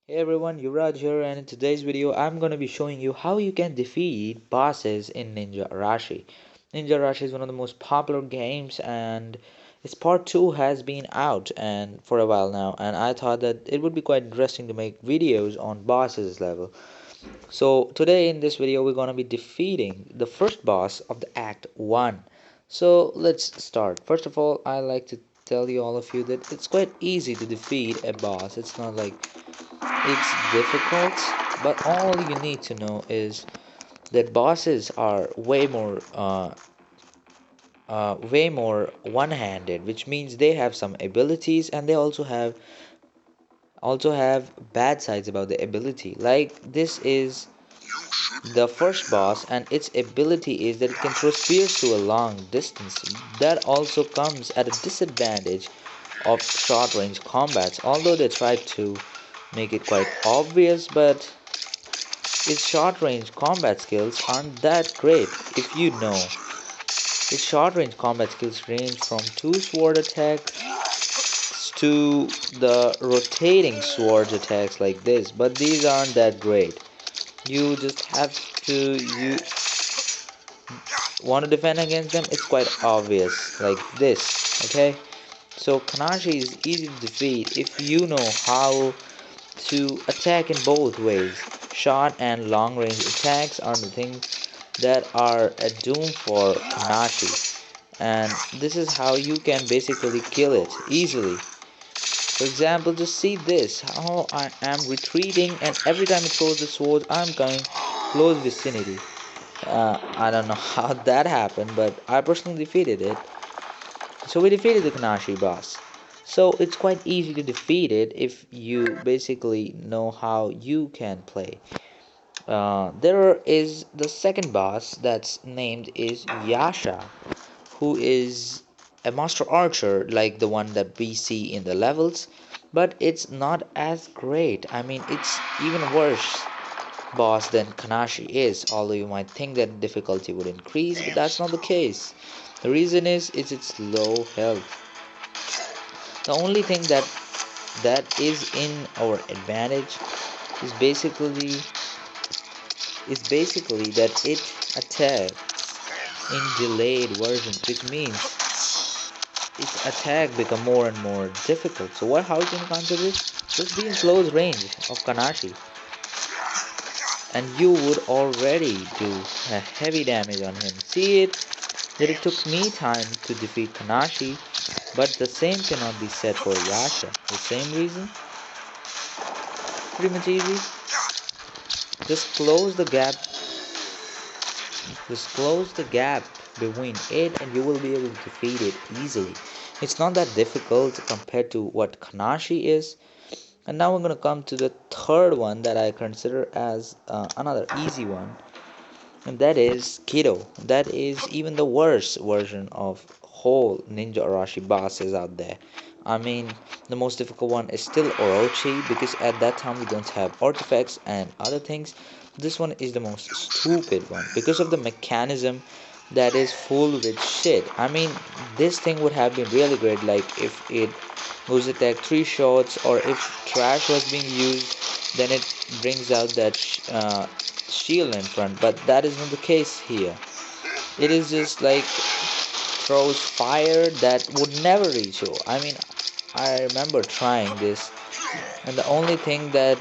Hey everyone, Yuvraj here, and in today's video I'm going to be showing you how you can defeat bosses in Ninja Arashi. Ninja Arashi is one of the most popular games, and its part 2 has been out and for a while now, and I thought that it would be quite interesting to make videos on bosses level. So today in this video we're going to be defeating the first boss of the Act 1. So let's start. First of all, I like to tell you all of you that it's quite easy to defeat a boss. It's not like it's difficult, but all you need to know is that bosses are way more one-handed, which means they have some abilities and they also have bad sides about the ability. Like this is the first boss, and its ability is that it can throw spears to a long distance. That also comes at a disadvantage of short-range combats, although they try to make it quite obvious, but its short-range combat skills aren't that great if you know. Its short-range combat skills range from 2 sword attacks to the rotating swords attacks like this, but these aren't that great. You just have to you want to defend against them, it's quite obvious like this, okay? So Kanashi is easy to defeat if you know how to attack in both ways. Short and long range attacks are the things that are a doom for Kanashi, and this is how you can basically kill it easily. For example, just see this, how I am retreating, and every time it throws the sword I'm coming close vicinity. I don't know how that happened, but I personally defeated it. So we defeated the Kanashi boss. So it's quite easy to defeat it if you basically know how you can play. There is the second boss that's named is Yasha, who is a master archer like the one that we see in the levels, but it's not as great. I mean, it's even worse boss than Kanashi is, although you might think that difficulty would increase, but that's not the case. The reason is it's its low health. The only thing that is in our advantage is basically that it attacks in delayed versions, which means its attack become more and more difficult. So how you can counter this? Just be in close range of Kanashi, and you would already do a heavy damage on him. See it that it took me time to defeat Kanashi, but the same cannot be said for Yasha. The same reason? Pretty much easy. Just close the gap. Just close the gap between it and you will be able to defeat it easily. It's not that difficult compared to what Kanashi is. And now we're going to come to the third one that I consider as another easy one. And that is Kido. That is even the worst version of whole Ninja Arashi bosses out there. I mean, the most difficult one is still Orochi, because at that time we don't have artifacts and other things. This one is the most stupid one because of the mechanism that is full with shit. I mean, this thing would have been really great, like if it was attack 3 shots, or if trash was being used, then it brings out that shield in front, but that is not the case here. It is just like throws fire that would never reach you. I mean, I remember trying this, and the only thing that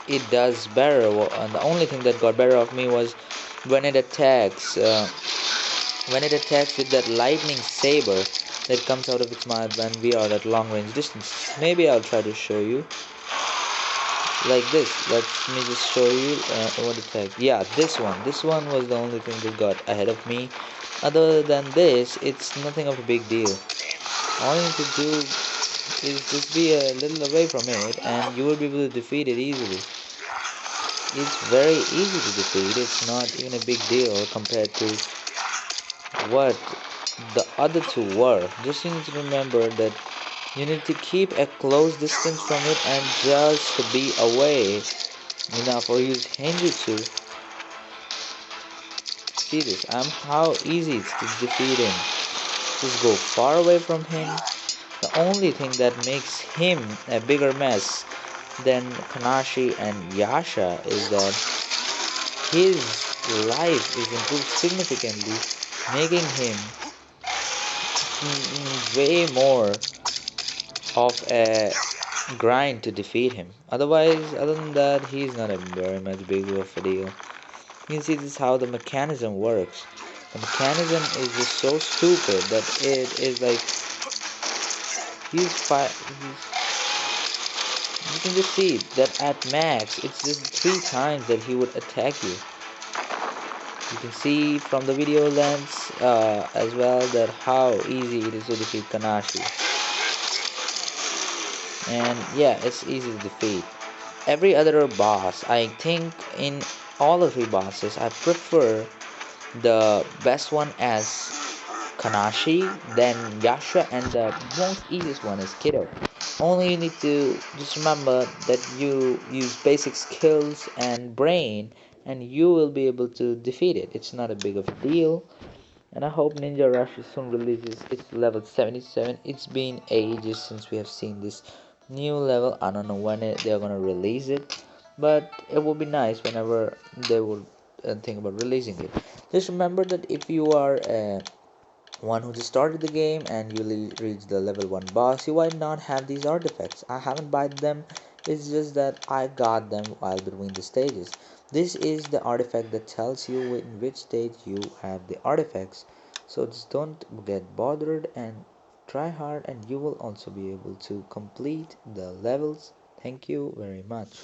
it does better, and the only thing that got better of me was when it attacks. When it attacks with that lightning saber that comes out of its mouth when we are at long range distance. Maybe I'll try to show you like this. Let me just show you what attack. Yeah, this one was the only thing that got ahead of me. Other than this, it's nothing of a big deal. All you need to do is just be a little away from it and you will be able to defeat it easily. It's very easy to defeat. It's not even a big deal compared to what the other two were. Just you need to remember that you need to keep a close distance from it and just be away enough, or use Henjutsu. See this, how easy it's to defeat him. Just go far away from him. The only thing that makes him a bigger mess than Kanashi and Yasha is that his life is improved significantly, making him way more of a grind to defeat him. Otherwise, other than that, he's not a very much big of a deal. You can see this is how the mechanism works. The mechanism is just so stupid that it is like he's five. You can just see that at max, it's just 3 times that he would attack you. You can see from the video lens as well that how easy it is to defeat Kanashi. And yeah, it's easy to defeat. Every other boss, I think in all the 3 bosses, I prefer the best one as Kanashi, then Yasha, and the most easiest one is Kido. Only you need to just remember that you use basic skills and brain, and you will be able to defeat it. It's not a big of a deal. And I hope Ninja Rush soon releases its level 77. It's been ages since we have seen this new level. I don't know when they're gonna release it, but it would be nice whenever they would think about releasing it. Just remember that if you are one who just started the game and you reach the level 1 boss, you might not have these artifacts. I haven't bought them, it's just that I got them while between the stages. This is the artifact that tells you in which stage you have the artifacts. So just don't get bothered and try hard, and you will also be able to complete the levels. Thank you very much.